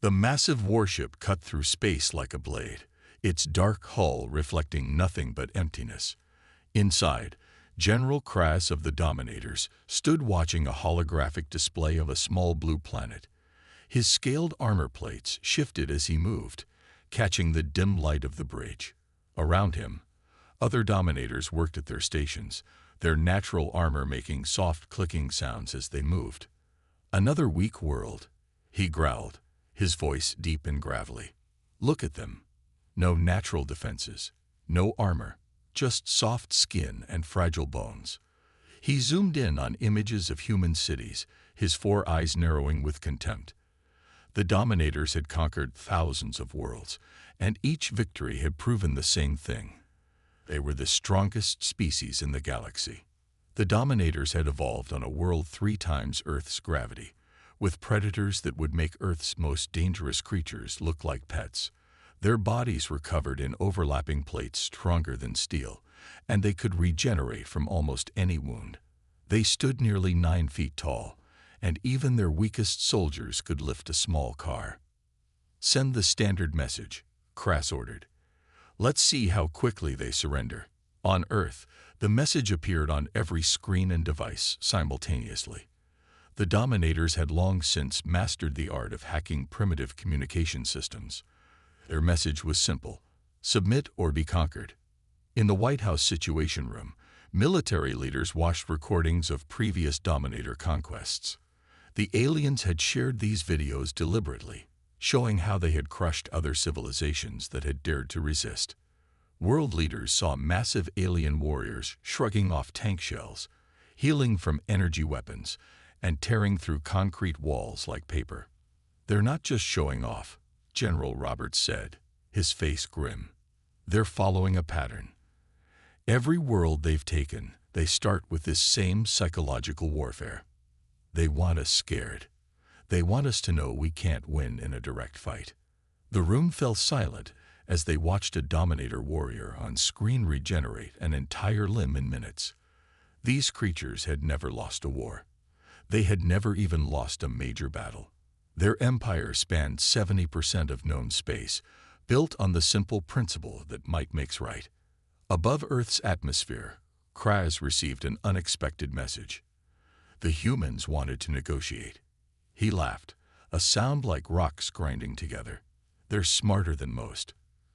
The massive warship cut through space like a blade, its dark hull reflecting nothing but emptiness. Inside, General Kraz of the Dominators stood watching a holographic display of a small blue planet. His scaled armor plates shifted as he moved, catching the dim light of the bridge. Around him, other Dominators worked at their stations, their natural armor making soft clicking sounds as they moved. "Another weak world," he growled, his voice deep and gravelly. "Look at them. No natural defenses, no armor, just soft skin and fragile bones." He zoomed in on images of human cities, his four eyes narrowing with contempt. The Dominators had conquered thousands of worlds, and each victory had proven the same thing. They were the strongest species in the galaxy. The Dominators had evolved on a world 3 times Earth's gravity, with predators that would make Earth's most dangerous creatures look like pets. Their bodies were covered in overlapping plates stronger than steel, and they could regenerate from almost any wound. They stood nearly 9 feet tall, and even their weakest soldiers could lift a small car. "Send the standard message," Kraz ordered. "Let's see how quickly they surrender." On Earth, the message appeared on every screen and device simultaneously. The Dominators had long since mastered the art of hacking primitive communication systems. Their message was simple: submit or be conquered. In the White House Situation Room, military leaders watched recordings of previous Dominator conquests. The aliens had shared these videos deliberately, showing how they had crushed other civilizations that had dared to resist. World leaders saw massive alien warriors shrugging off tank shells, healing from energy weapons, and tearing through concrete walls like paper. "They're not just showing off," General Roberts said, his face grim. "They're following a pattern. Every world they've taken, they start with this same psychological warfare. They want us scared. They want us to know we can't win in a direct fight." The room fell silent as they watched a Dominator warrior on screen regenerate an entire limb in minutes. These creatures had never lost a war. They had never even lost a major battle. Their empire spanned 70% of known space, built on the simple principle that might makes right. Above Earth's atmosphere, Kraz received an unexpected message. The humans wanted to negotiate. He laughed, a sound like rocks grinding together. "They're smarter than most,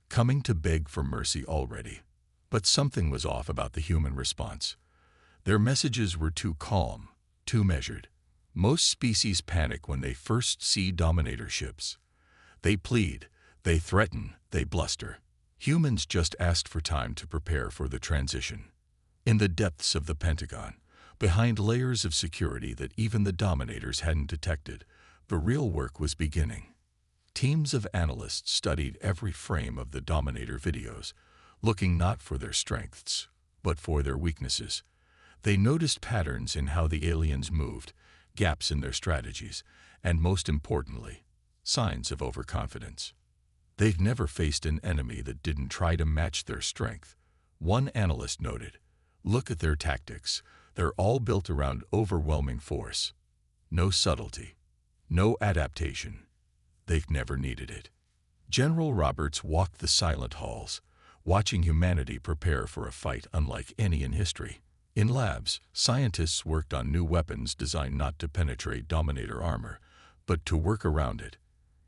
coming to beg for mercy already." But something was off about the human response. Their messages were too calm, too measured. Most species panic when they first see Dominator ships. They plead, they threaten, they bluster. Humans just asked for time to prepare for the transition. In the depths of the Pentagon, behind layers of security that even the Dominators hadn't detected, the real work was beginning. Teams of analysts studied every frame of the Dominator videos, looking not for their strengths, but for their weaknesses. They noticed patterns in how the aliens moved, gaps in their strategies, and most importantly, signs of overconfidence. They'd never faced an enemy that didn't try to match their strength. One analyst noted, "Look at their tactics. They're all built around overwhelming force. No subtlety, no adaptation. They've never needed it." General Roberts walked the silent halls, watching humanity prepare for a fight unlike any in history. In labs, scientists worked on new weapons designed not to penetrate Dominator armor, but to work around it.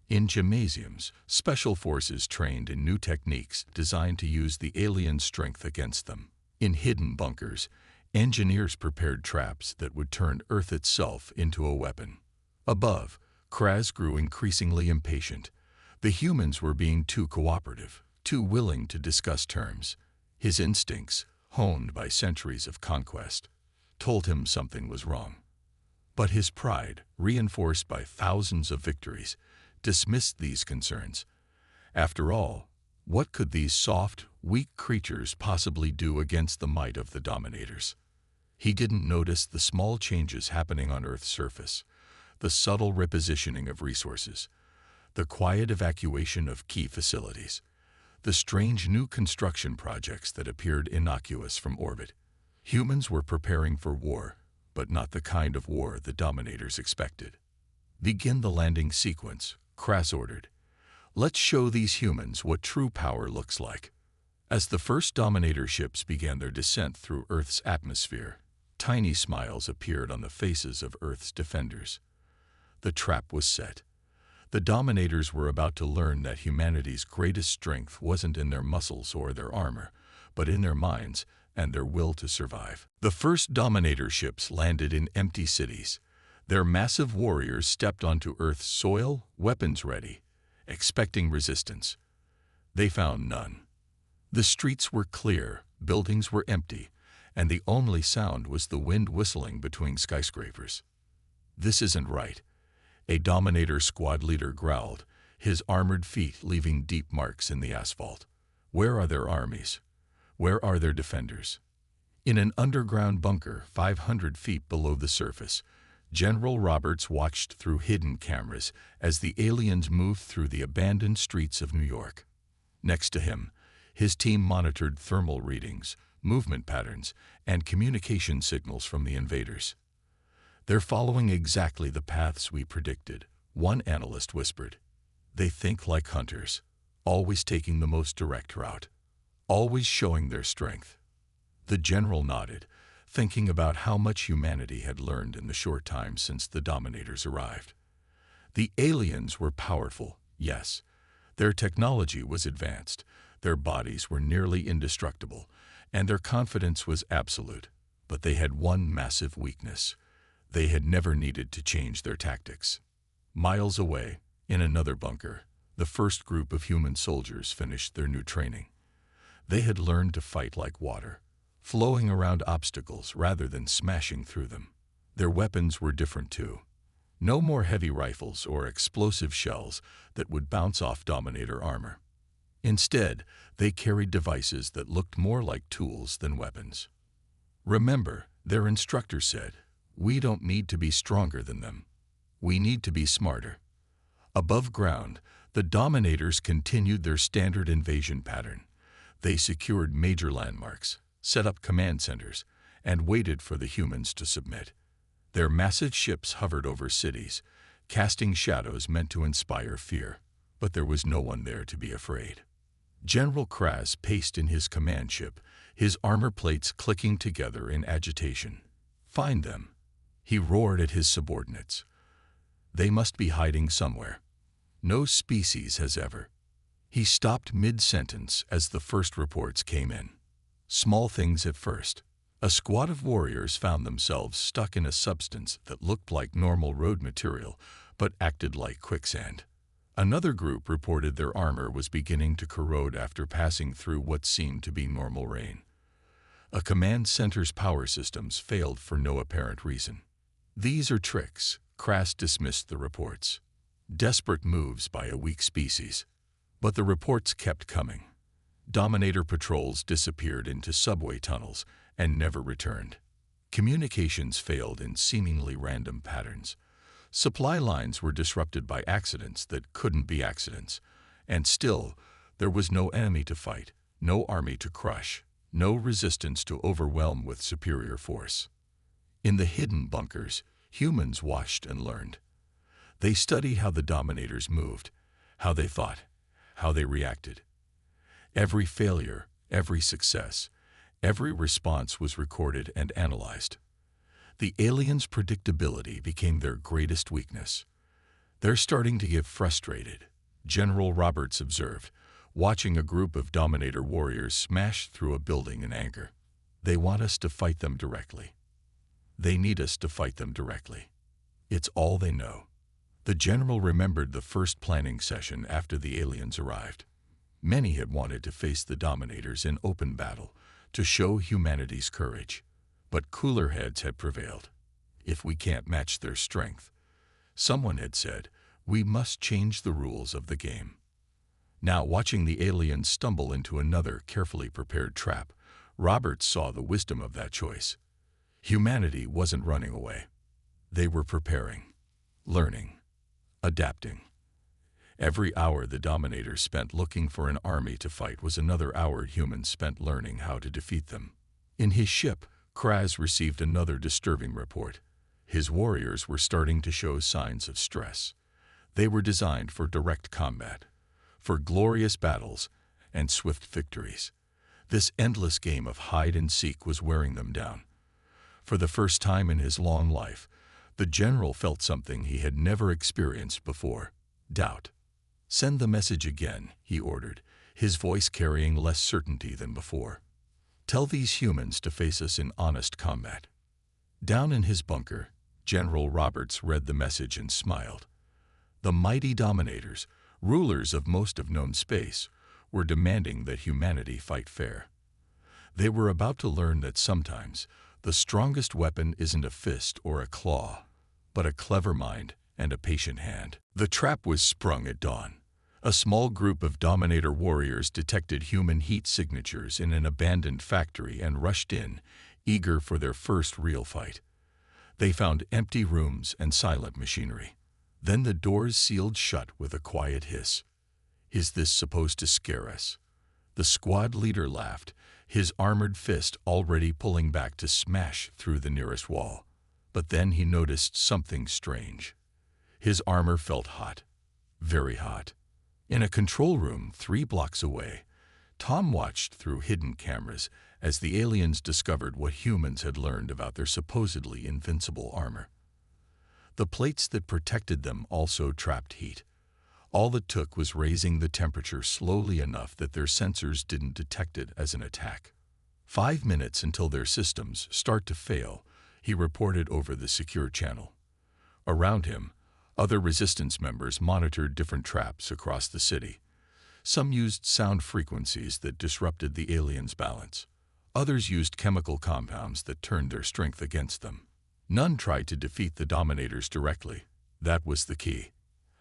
In gymnasiums, special forces trained in new techniques designed to use the alien strength against them. In hidden bunkers, engineers prepared traps that would turn Earth itself into a weapon. Above, Kraz grew increasingly impatient. The humans were being too cooperative, too willing to discuss terms. His instincts, honed by centuries of conquest, told him something was wrong. But his pride, reinforced by thousands of victories, dismissed these concerns. After all, what could these soft, weak creatures possibly do against the might of the Dominators? He didn't notice the small changes happening on Earth's surface, the subtle repositioning of resources, the quiet evacuation of key facilities, the strange new construction projects that appeared innocuous from orbit. Humans were preparing for war, but not the kind of war the Dominators expected. "Begin the landing sequence," Kras ordered. "Let's show these humans what true power looks like." As the first Dominator ships began their descent through Earth's atmosphere, tiny smiles appeared on the faces of Earth's defenders. The trap was set. The Dominators were about to learn that humanity's greatest strength wasn't in their muscles or their armor, but in their minds and their will to survive. The first Dominator ships landed in empty cities. Their massive warriors stepped onto Earth's soil, weapons ready, expecting resistance. They found none. The streets were clear, buildings were empty, and the only sound was the wind whistling between skyscrapers. "This isn't right," a Dominator squad leader growled, his armored feet leaving deep marks in the asphalt. "Where are their armies? Where are their defenders?" In an underground bunker 500 feet below the surface, General Roberts watched through hidden cameras as the aliens moved through the abandoned streets of New York. Next to him, his team monitored thermal readings, movement patterns, and communication signals from the invaders. "They're following exactly the paths we predicted," one analyst whispered. "They think like hunters, always taking the most direct route, always showing their strength." The general nodded, thinking about how much humanity had learned in the short time since the Dominators arrived. The aliens were powerful, yes. Their technology was advanced, their bodies were nearly indestructible, and their confidence was absolute. But they had one massive weakness. They had never needed to change their tactics. Miles away, in another bunker, the first group of human soldiers finished their new training. They had learned to fight like water, flowing around obstacles rather than smashing through them. Their weapons were different too. No more heavy rifles or explosive shells that would bounce off Dominator armor. Instead, they carried devices that looked more like tools than weapons. "Remember," their instructor said, "we don't need to be stronger than them. We need to be smarter." Above ground, the Dominators continued their standard invasion pattern. They secured major landmarks, set up command centers, and waited for the humans to submit. Their massive ships hovered over cities, casting shadows meant to inspire fear, but there was no one there to be afraid. General Kras paced in his command ship, his armor plates clicking together in agitation. "Find them," he roared at his subordinates. "They must be hiding somewhere. No species has ever." He stopped mid-sentence as the first reports came in. Small things at first. A squad of warriors found themselves stuck in a substance that looked like normal road material, but acted like quicksand. Another group reported their armor was beginning to corrode after passing through what seemed to be normal rain. A command center's power systems failed for no apparent reason. "These are tricks," Kras dismissed the reports. "Desperate moves by a weak species." But the reports kept coming. Dominator patrols disappeared into subway tunnels and never returned. Communications failed in seemingly random patterns. Supply lines were disrupted by accidents that couldn't be accidents. And still, there was no enemy to fight, no army to crush, no resistance to overwhelm with superior force. In the hidden bunkers, humans watched and learned. They studied how the Dominators moved, how they thought, how they reacted. Every failure, every success, every response was recorded and analyzed. The aliens' predictability became their greatest weakness. "They're starting to get frustrated," General Roberts observed, watching a group of Dominator warriors smash through a building in anger. "They want us to fight them directly. They need us to fight them directly. It's all they know." The general remembered the first planning session after the aliens arrived. Many had wanted to face the Dominators in open battle, to show humanity's courage. But cooler heads had prevailed. "If we can't match their strength," someone had said, "we must change the rules of the game." Now, watching the aliens stumble into another carefully prepared trap, Roberts saw the wisdom of that choice. Humanity wasn't running away. They were preparing, learning, adapting. Every hour the Dominators spent looking for an army to fight was another hour humans spent learning how to defeat them. In his ship, Kras received another disturbing report. His warriors were starting to show signs of stress. They were designed for direct combat, for glorious battles and swift victories. This endless game of hide and seek was wearing them down. For the first time in his long life, the general felt something he had never experienced before: doubt. "Send the message again," he ordered, his voice carrying less certainty than before. "Tell these humans to face us in honest combat." Down in his bunker, General Roberts read the message and smiled. The mighty dominators, rulers of most of known space, were demanding that humanity fight fair. They were about to learn that sometimes the strongest weapon isn't a fist or a claw, but a clever mind and a patient hand. The trap was sprung at dawn. A small group of Dominator warriors detected human heat signatures in an abandoned factory and rushed in, eager for their first real fight. They found empty rooms and silent machinery. Then the doors sealed shut with a quiet hiss. "Is this supposed to scare us?" The squad leader laughed, his armored fist already pulling back to smash through the nearest wall. But then he noticed something strange. His armor felt hot, very hot. In a control room 3 blocks away, Tom watched through hidden cameras as the aliens discovered what humans had learned about their supposedly invincible armor. The plates that protected them also trapped heat. All it took was raising the temperature slowly enough that their sensors didn't detect it as an attack. 5 minutes until their systems start to fail, he reported over the secure channel. Around him, other resistance members monitored different traps across the city. Some used sound frequencies that disrupted the aliens' balance. Others used chemical compounds that turned their strength against them. None tried to defeat the Dominators directly. That was the key.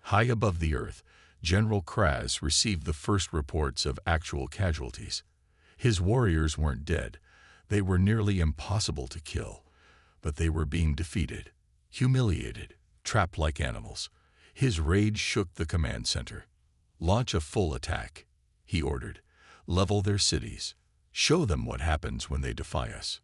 High above the Earth, General Kraz received the first reports of actual casualties. His warriors weren't dead. They were nearly impossible to kill, but they were being defeated, humiliated, trapped like animals. His rage shook the command center. "Launch a full attack," he ordered. "Level their cities. Show them what happens when they defy us."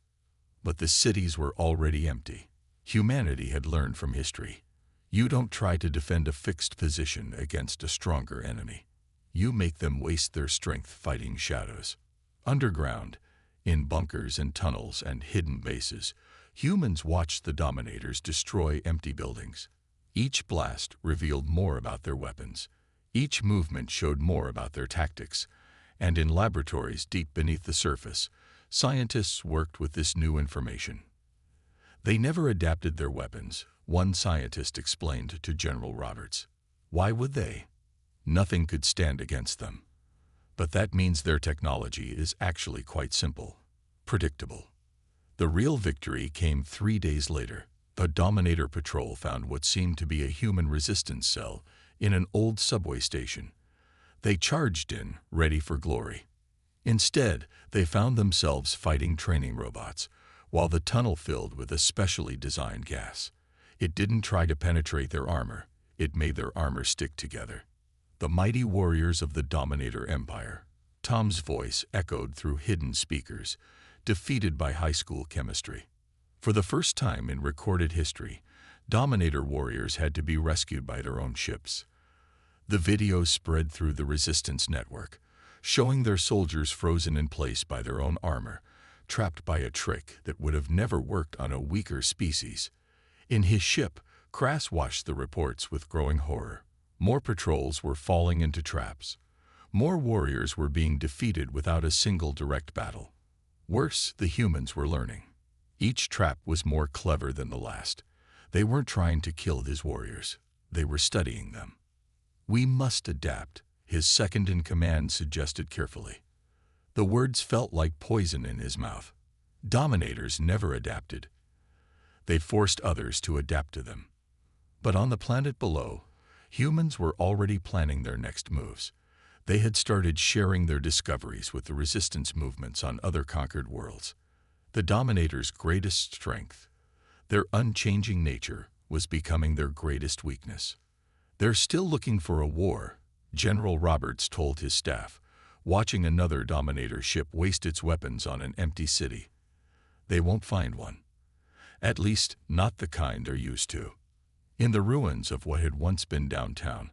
But the cities were already empty. Humanity had learned from history. You don't try to defend a fixed position against a stronger enemy. You make them waste their strength fighting shadows. Underground, in bunkers and tunnels and hidden bases, humans watched the Dominators destroy empty buildings. Each blast revealed more about their weapons. Each movement showed more about their tactics. And in laboratories deep beneath the surface, scientists worked with this new information. They never adapted their weapons, one scientist explained to General Roberts. Why would they? Nothing could stand against them. But that means their technology is actually quite simple, predictable. The real victory came 3 days later. The Dominator Patrol found what seemed to be a human resistance cell in an old subway station. They charged in, ready for glory. Instead, they found themselves fighting training robots, while the tunnel filled with a specially designed gas. It didn't try to penetrate their armor. It made their armor stick together. The mighty warriors of the Dominator Empire. Tom's voice echoed through hidden speakers, defeated by high school chemistry. For the first time in recorded history, Dominator warriors had to be rescued by their own ships. The video spread through the resistance network, showing their soldiers frozen in place by their own armor, trapped by a trick that would have never worked on a weaker species. In his ship, Kras watched the reports with growing horror. More patrols were falling into traps. More warriors were being defeated without a single direct battle. Worse, the humans were learning. Each trap was more clever than the last. They weren't trying to kill his warriors. They were studying them. "We must adapt," his second-in-command suggested carefully. The words felt like poison in his mouth. Dominators never adapted. They forced others to adapt to them. But on the planet below, humans were already planning their next moves. They had started sharing their discoveries with the resistance movements on other conquered worlds. The Dominators' greatest strength, their unchanging nature, was becoming their greatest weakness. "They're still looking for a war," General Roberts told his staff, watching another Dominator ship waste its weapons on an empty city. "They won't find one. At least, not the kind they're used to." In the ruins of what had once been downtown,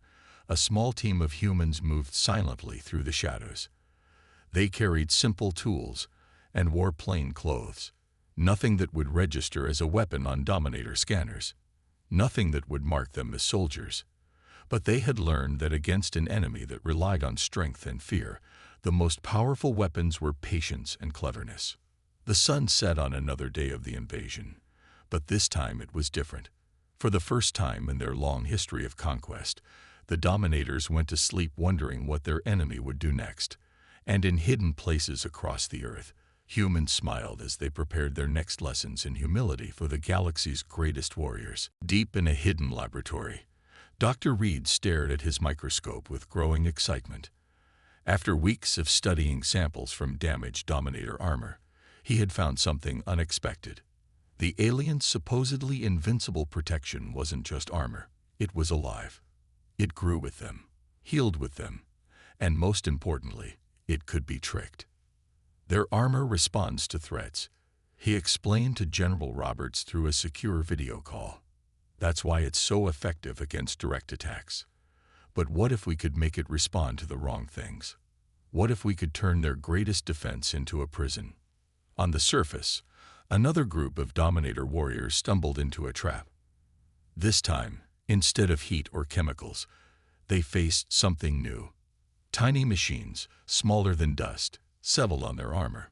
a small team of humans moved silently through the shadows. They carried simple tools and wore plain clothes. Nothing that would register as a weapon on Dominator scanners. Nothing that would mark them as soldiers. But they had learned that against an enemy that relied on strength and fear, the most powerful weapons were patience and cleverness. The sun set on another day of the invasion, but this time it was different. For the first time in their long history of conquest, the Dominators went to sleep wondering what their enemy would do next. And in hidden places across the Earth, humans smiled as they prepared their next lessons in humility for the galaxy's greatest warriors. Deep in a hidden laboratory, Dr. Reed stared at his microscope with growing excitement. After weeks of studying samples from damaged Dominator armor, he had found something unexpected. The aliens' supposedly invincible protection wasn't just armor, it was alive. It grew with them, healed with them, and most importantly, it could be tricked. Their armor responds to threats, he explained to General Roberts through a secure video call. That's why it's so effective against direct attacks. But what if we could make it respond to the wrong things? What if we could turn their greatest defense into a prison? On the surface, another group of Dominator warriors stumbled into a trap. This time, instead of heat or chemicals, they faced something new. Tiny machines, smaller than dust, settled on their armor.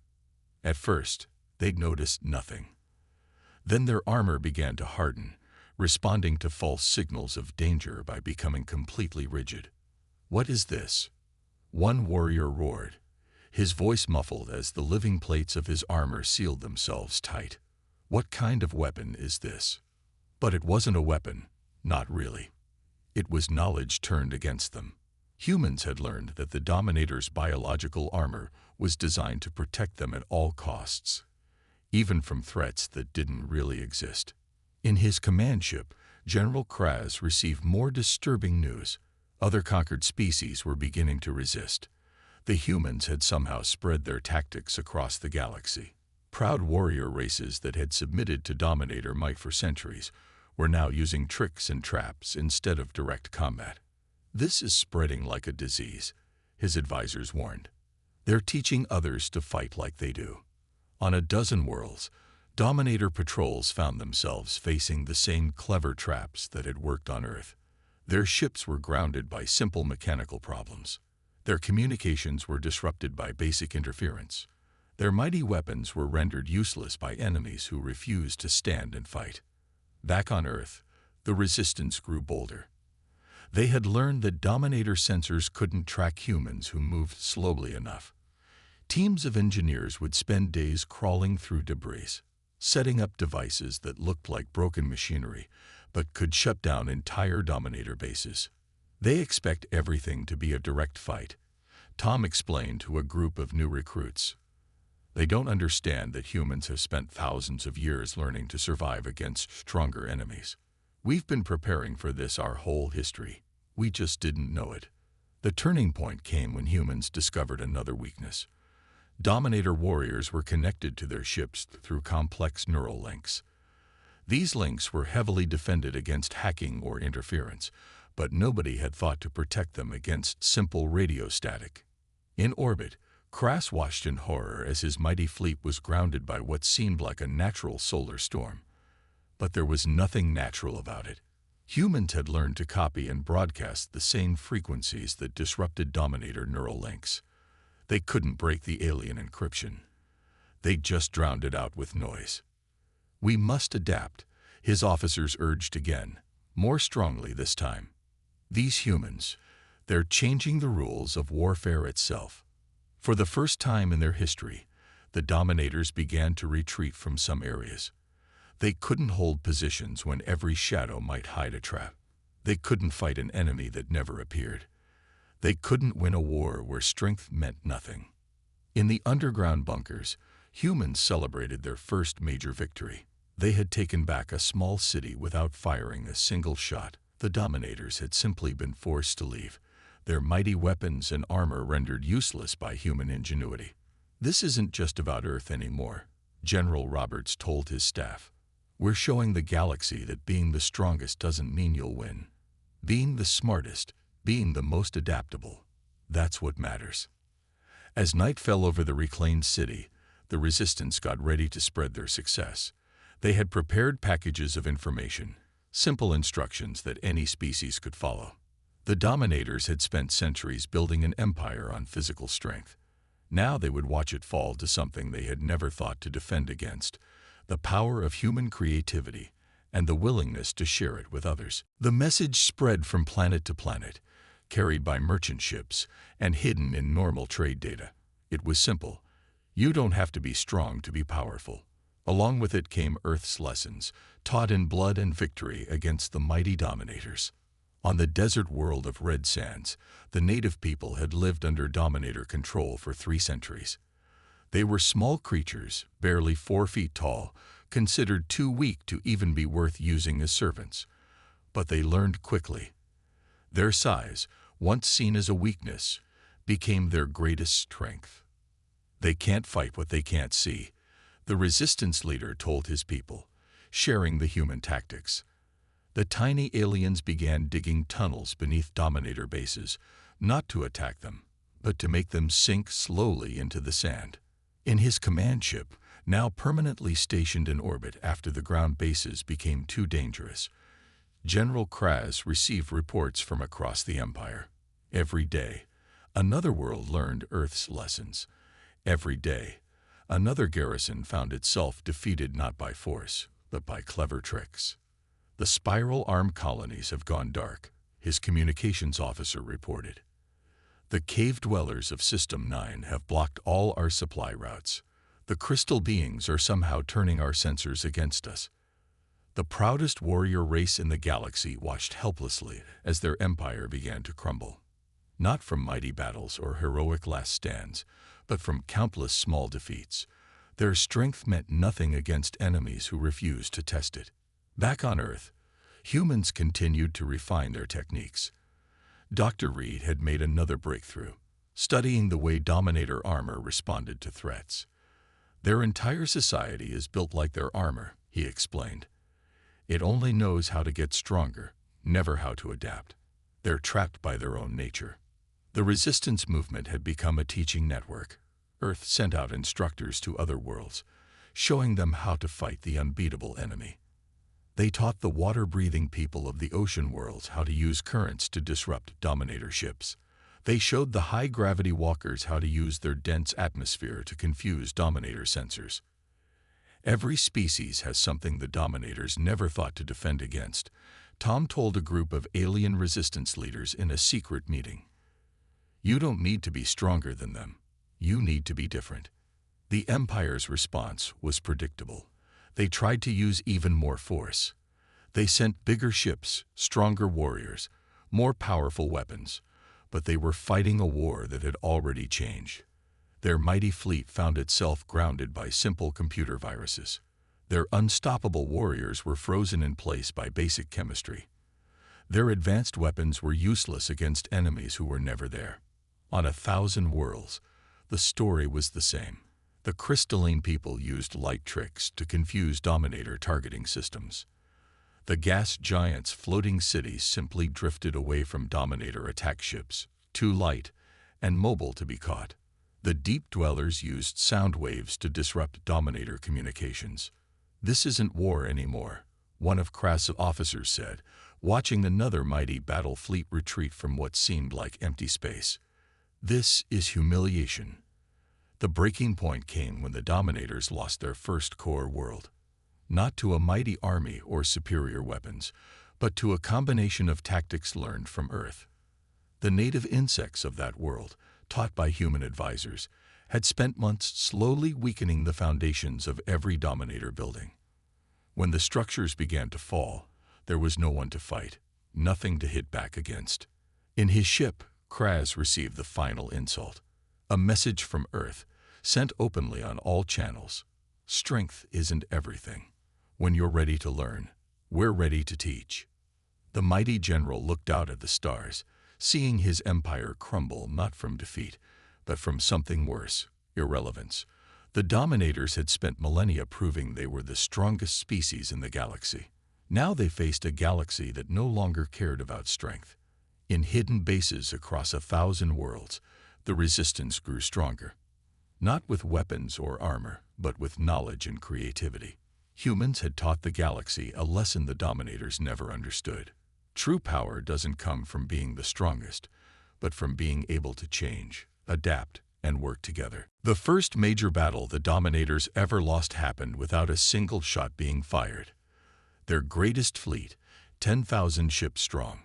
At first, they'd noticed nothing. Then their armor began to harden, responding to false signals of danger by becoming completely rigid. "What is this?" one warrior roared, his voice muffled as the living plates of his armor sealed themselves tight. "What kind of weapon is this?" But it wasn't a weapon, not really. It was knowledge turned against them. Humans had learned that the Dominator's biological armor was designed to protect them at all costs, even from threats that didn't really exist. In his command ship, General Kraz received more disturbing news. Other conquered species were beginning to resist. The humans had somehow spread their tactics across the galaxy. Proud warrior races that had submitted to Dominator might for centuries were now using tricks and traps instead of direct combat. "This is spreading like a disease," his advisors warned. "They're teaching others to fight like they do." On a dozen worlds, Dominator patrols found themselves facing the same clever traps that had worked on Earth. Their ships were grounded by simple mechanical problems. Their communications were disrupted by basic interference. Their mighty weapons were rendered useless by enemies who refused to stand and fight. Back on Earth, the resistance grew bolder. They had learned that Dominator sensors couldn't track humans who moved slowly enough. Teams of engineers would spend days crawling through debris, setting up devices that looked like broken machinery, but could shut down entire Dominator bases. "They expect everything to be a direct fight," Tom explained to a group of new recruits. "They don't understand that humans have spent thousands of years learning to survive against stronger enemies. We've been preparing for this our whole history. We just didn't know it." The turning point came when humans discovered another weakness. Dominator warriors were connected to their ships through complex neural links. These links were heavily defended against hacking or interference, but nobody had thought to protect them against simple radio static. In orbit, Kras watched in horror as his mighty fleet was grounded by what seemed like a natural solar storm. But there was nothing natural about it. Humans had learned to copy and broadcast the same frequencies that disrupted Dominator neural links. They couldn't break the alien encryption. They just drowned it out with noise. "We must adapt," his officers urged again, more strongly this time. "These humans, they're changing the rules of warfare itself." For the first time in their history, the Dominators began to retreat from some areas. They couldn't hold positions when every shadow might hide a trap. They couldn't fight an enemy that never appeared. They couldn't win a war where strength meant nothing. In the underground bunkers, humans celebrated their first major victory. They had taken back a small city without firing a single shot. The Dominators had simply been forced to leave, their mighty weapons and armor rendered useless by human ingenuity. "This isn't just about Earth anymore," General Roberts told his staff. We're showing the galaxy that being the strongest doesn't mean you'll win. Being the smartest, being the most adaptable, that's what matters. As night fell over the reclaimed city, the Resistance got ready to spread their success. They had prepared packages of information, simple instructions that any species could follow. The Dominators had spent centuries building an empire on physical strength. Now they would watch it fall to something they had never thought to defend against: the power of human creativity and the willingness to share it with others. The message spread from planet to planet, carried by merchant ships and hidden in normal trade data. It was simple. You don't have to be strong to be powerful. Along with it came Earth's lessons, taught in blood and victory against the mighty Dominators. On the desert world of Red Sands, the native people had lived under Dominator control for 3 centuries. They were small creatures, barely 4 feet tall, considered too weak to even be worth using as servants. But they learned quickly. Their size, once seen as a weakness, became their greatest strength. They can't fight what they can't see, the Resistance leader told his people, sharing the human tactics. The tiny aliens began digging tunnels beneath Dominator bases, not to attack them, but to make them sink slowly into the sand. In his command ship, now permanently stationed in orbit after the ground bases became too dangerous, General Kraz received reports from across the Empire. Every day, another world learned Earth's lessons. Every day, another garrison found itself defeated not by force, but by clever tricks. The spiral arm colonies have gone dark, his communications officer reported. The cave dwellers of System 9 have blocked all our supply routes. The crystal beings are somehow turning our sensors against us. The proudest warrior race in the galaxy watched helplessly as their empire began to crumble. Not from mighty battles or heroic last stands, but from countless small defeats. Their strength meant nothing against enemies who refused to test it. Back on Earth, humans continued to refine their techniques. Dr. Reed had made another breakthrough, studying the way Dominator armor responded to threats. Their entire society is built like their armor, he explained. It only knows how to get stronger, never how to adapt. They're trapped by their own nature. The Resistance movement had become a teaching network. Earth sent out instructors to other worlds, showing them how to fight the unbeatable enemy. They taught the water-breathing people of the ocean worlds how to use currents to disrupt Dominator ships. They showed the high-gravity walkers how to use their dense atmosphere to confuse Dominator sensors. Every species has something the Dominators never thought to defend against, Tom told a group of alien Resistance leaders in a secret meeting. You don't need to be stronger than them. You need to be different. The Empire's response was predictable. They tried to use even more force. They sent bigger ships, stronger warriors, more powerful weapons, but they were fighting a war that had already changed. Their mighty fleet found itself grounded by simple computer viruses. Their unstoppable warriors were frozen in place by basic chemistry. Their advanced weapons were useless against enemies who were never there. On 1,000 worlds, the story was the same. The crystalline people used light tricks to confuse Dominator targeting systems. The gas giants' floating cities simply drifted away from Dominator attack ships, too light and mobile to be caught. The deep dwellers used sound waves to disrupt Dominator communications. This isn't war anymore, one of Kraz's officers said, watching another mighty battle fleet retreat from what seemed like empty space. This is humiliation. The breaking point came when the Dominators lost their first core world. Not to a mighty army or superior weapons, but to a combination of tactics learned from Earth. The native insects of that world, taught by human advisors, had spent months slowly weakening the foundations of every Dominator building. When the structures began to fall, there was no one to fight, nothing to hit back against. In his ship, Kraz received the final insult. A message from Earth, sent openly on all channels. Strength isn't everything. When you're ready to learn, we're ready to teach. The mighty general looked out at the stars, seeing his empire crumble not from defeat, but from something worse, irrelevance. The Dominators had spent millennia proving they were the strongest species in the galaxy. Now they faced a galaxy that no longer cared about strength. In hidden bases across 1,000 worlds, the resistance grew stronger. Not with weapons or armor, but with knowledge and creativity. Humans had taught the galaxy a lesson the Dominators never understood. True power doesn't come from being the strongest, but from being able to change, adapt, and work together. The first major battle the Dominators ever lost happened without a single shot being fired. Their greatest fleet, 10,000 ships strong,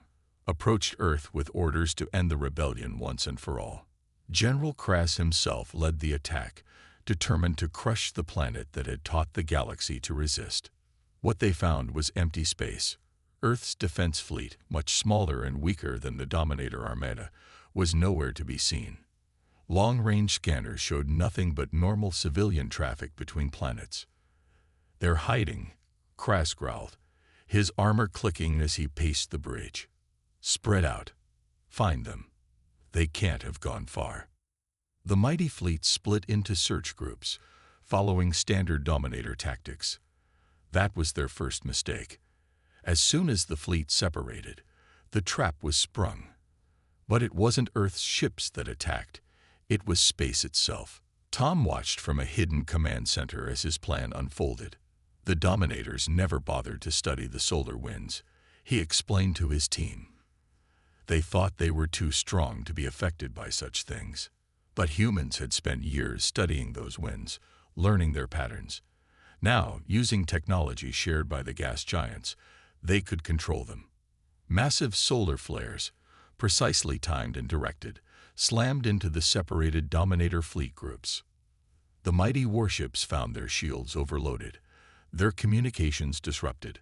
approached Earth with orders to end the rebellion once and for all. General Krass himself led the attack, determined to crush the planet that had taught the galaxy to resist. What they found was empty space. Earth's defense fleet, much smaller and weaker than the Dominator Armada, was nowhere to be seen. Long-range scanners showed nothing but normal civilian traffic between planets. "They're hiding," Krass growled, his armor clicking as he paced the bridge. "Spread out. Find them. They can't have gone far." The mighty fleet split into search groups, following standard Dominator tactics. That was their first mistake. As soon as the fleet separated, the trap was sprung. But it wasn't Earth's ships that attacked. It was space itself. Tom watched from a hidden command center as his plan unfolded. The Dominators never bothered to study the solar winds, he explained to his team. They thought they were too strong to be affected by such things. But humans had spent years studying those winds, learning their patterns. Now, using technology shared by the gas giants, they could control them. Massive solar flares, precisely timed and directed, slammed into the separated Dominator fleet groups. The mighty warships found their shields overloaded, their communications disrupted.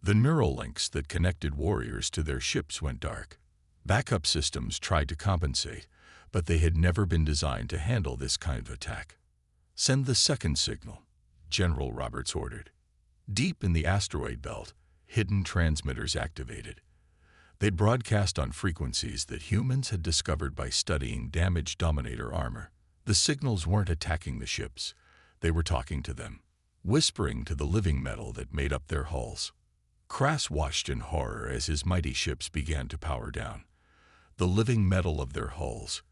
The neural links that connected warriors to their ships went dark. Backup systems tried to compensate, but they had never been designed to handle this kind of attack. "Send the second signal," General Roberts ordered. Deep in the asteroid belt, hidden transmitters activated. They'd broadcast on frequencies that humans had discovered by studying damaged Dominator armor. The signals weren't attacking the ships. They were talking to them, whispering to the living metal that made up their hulls. Krass watched in horror as his mighty ships began to power down. The living metal of their hulls,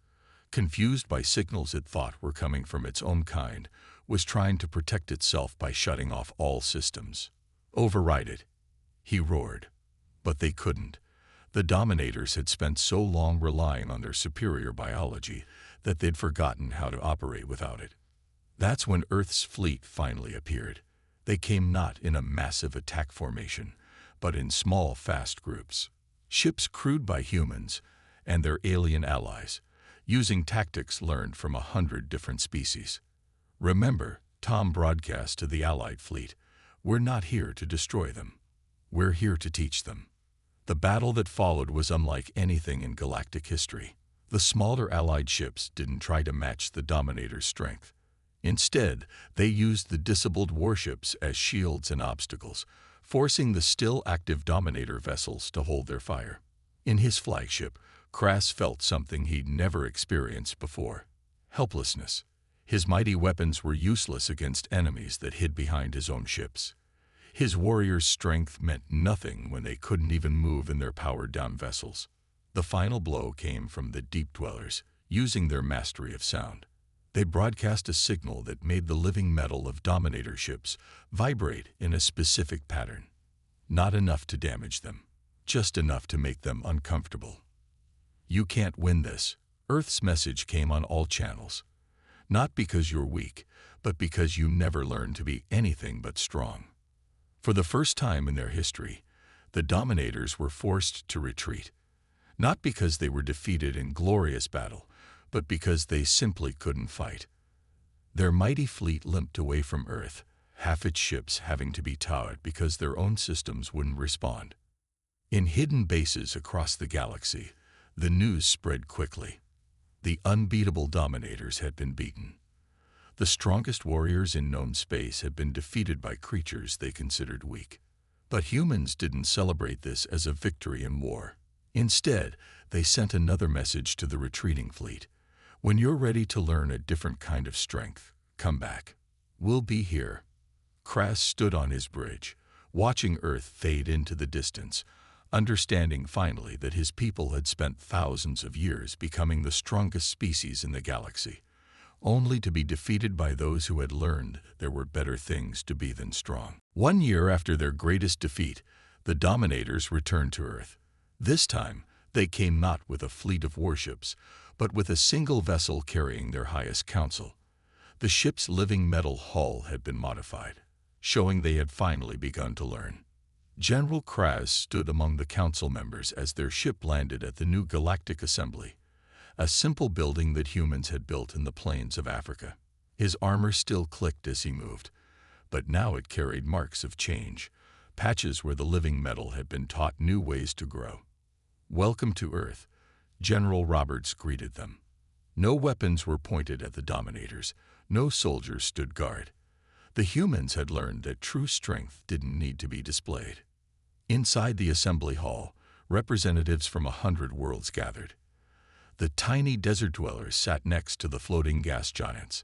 confused by signals it thought were coming from its own kind, was trying to protect itself by shutting off all systems. "Override it," he roared. But they couldn't. The Dominators had spent so long relying on their superior biology that they'd forgotten how to operate without it. That's when Earth's fleet finally appeared. They came not in a massive attack formation, but in small, fast groups. Ships crewed by humans and their alien allies, using tactics learned from 100 different species. "Remember," Tom broadcast to the Allied fleet, "we're not here to destroy them. We're here to teach them." The battle that followed was unlike anything in galactic history. The smaller Allied ships didn't try to match the Dominator's strength. Instead, they used the disabled warships as shields and obstacles, forcing the still active Dominator vessels to hold their fire. In his flagship, Krass felt something he'd never experienced before: helplessness. His mighty weapons were useless against enemies that hid behind his own ships. His warriors' strength meant nothing when they couldn't even move in their powered-down vessels. The final blow came from the Deep Dwellers, using their mastery of sound. They broadcast a signal that made the living metal of Dominator ships vibrate in a specific pattern. Not enough to damage them, just enough to make them uncomfortable. "You can't win this," Earth's message came on all channels. "Not because you're weak, but because you never learned to be anything but strong." For the first time in their history, the Dominators were forced to retreat, not because they were defeated in glorious battle, but because they simply couldn't fight. Their mighty fleet limped away from Earth, half its ships having to be towed because their own systems wouldn't respond. In hidden bases across the galaxy, the news spread quickly. The unbeatable Dominators had been beaten. The strongest warriors in known space had been defeated by creatures they considered weak. But humans didn't celebrate this as a victory in war. Instead, they sent another message to the retreating fleet: "When you're ready to learn a different kind of strength, Come back. We'll be here." Kras stood on his bridge, watching Earth fade into the distance, understanding finally that his people had spent thousands of years becoming the strongest species in the galaxy, only to be defeated by those who had learned there were better things to be than strong. 1 year after their greatest defeat, the Dominators returned to Earth. This time, they came not with a fleet of warships, but with a single vessel carrying their highest council. The ship's living metal hull had been modified, showing they had finally begun to learn. General Kras stood among the council members as their ship landed at the new Galactic Assembly, a simple building that humans had built in the plains of Africa. His armor still clicked as he moved, but now it carried marks of change, patches where the living metal had been taught new ways to grow. "Welcome to Earth," General Roberts greeted them. No weapons were pointed at the Dominators, no soldiers stood guard. The humans had learned that true strength didn't need to be displayed. Inside the assembly hall, representatives from 100 worlds gathered. The tiny desert dwellers sat next to the floating gas giants.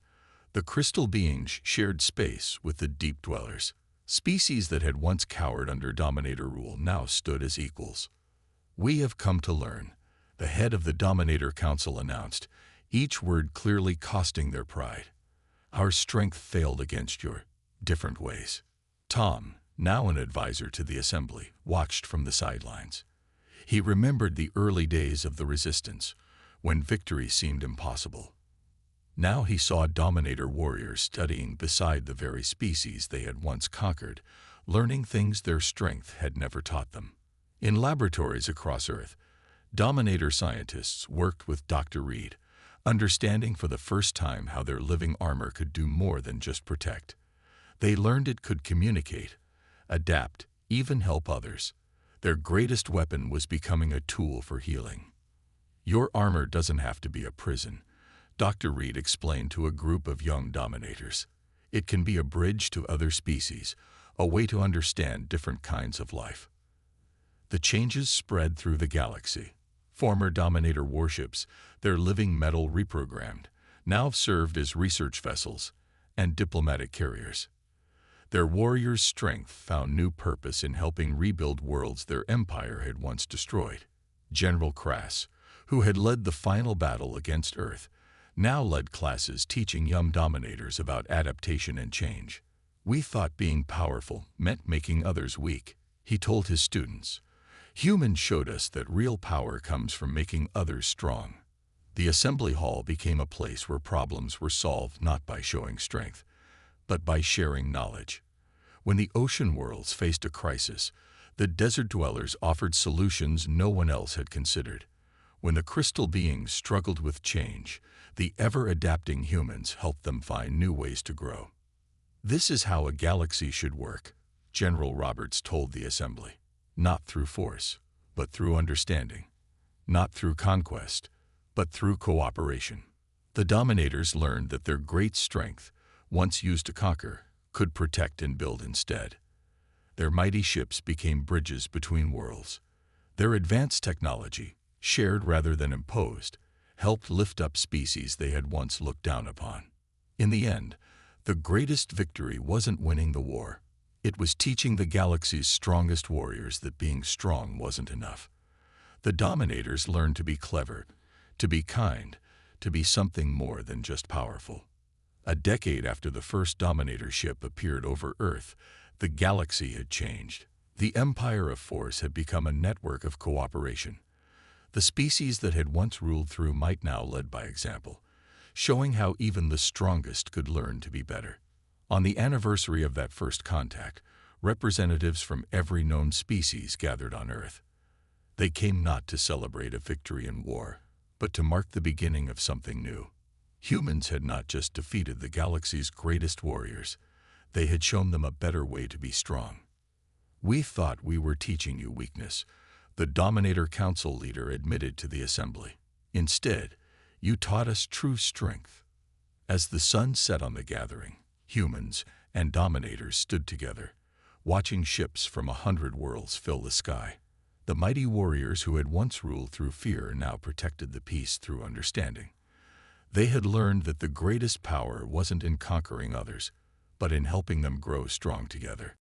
The crystal beings shared space with the deep dwellers. Species that had once cowered under Dominator rule now stood as equals. "We have come to learn," the head of the Dominator Council announced, each word clearly costing their pride. "Our strength failed against your different ways." Tom, now an advisor to the assembly, watched from the sidelines. He remembered the early days of the resistance, when victory seemed impossible. Now he saw Dominator warriors studying beside the very species they had once conquered, learning things their strength had never taught them. In laboratories across Earth, Dominator scientists worked with Dr. Reed, understanding for the first time how their living armor could do more than just protect. They learned it could communicate, adapt, even help others. Their greatest weapon was becoming a tool for healing. "Your armor doesn't have to be a prison," Dr. Reed explained to a group of young Dominators. "It can be a bridge to other species, a way to understand different kinds of life." The changes spread through the galaxy. Former Dominator warships, their living metal reprogrammed, now served as research vessels and diplomatic carriers. Their warriors' strength found new purpose in helping rebuild worlds their empire had once destroyed. General Kras, who had led the final battle against Earth, now led classes teaching young Dominators about adaptation and change. "We thought being powerful meant making others weak," he told his students. "Humans showed us that real power comes from making others strong." The assembly hall became a place where problems were solved not by showing strength, but by sharing knowledge. When the ocean worlds faced a crisis, the desert dwellers offered solutions no one else had considered. When the crystal beings struggled with change, the ever-adapting humans helped them find new ways to grow. "This is how a galaxy should work," General Roberts told the assembly. "Not through force, but through understanding. Not through conquest, but through cooperation." The Dominators learned that their great strength, once used to conquer, could protect and build instead. Their mighty ships became bridges between worlds. Their advanced technology, shared rather than imposed, helped lift up species they had once looked down upon. In the end, the greatest victory wasn't winning the war. It was teaching the galaxy's strongest warriors that being strong wasn't enough. The Dominators learned to be clever, to be kind, to be something more than just powerful. A decade after the first Dominator ship appeared over Earth, the galaxy had changed. The Empire of Force had become a network of cooperation. The species that had once ruled through might now led by example, showing how even the strongest could learn to be better. On the anniversary of that first contact, representatives from every known species gathered on Earth. They came not to celebrate a victory in war, but to mark the beginning of something new. Humans had not just defeated the galaxy's greatest warriors, they had shown them a better way to be strong. "We thought we were teaching you weakness," the Dominator Council leader admitted to the assembly. "Instead, you taught us true strength." As the sun set on the gathering, humans and Dominators stood together, watching ships from 100 worlds fill the sky. The mighty warriors who had once ruled through fear now protected the peace through understanding. They had learned that the greatest power wasn't in conquering others, but in helping them grow strong together.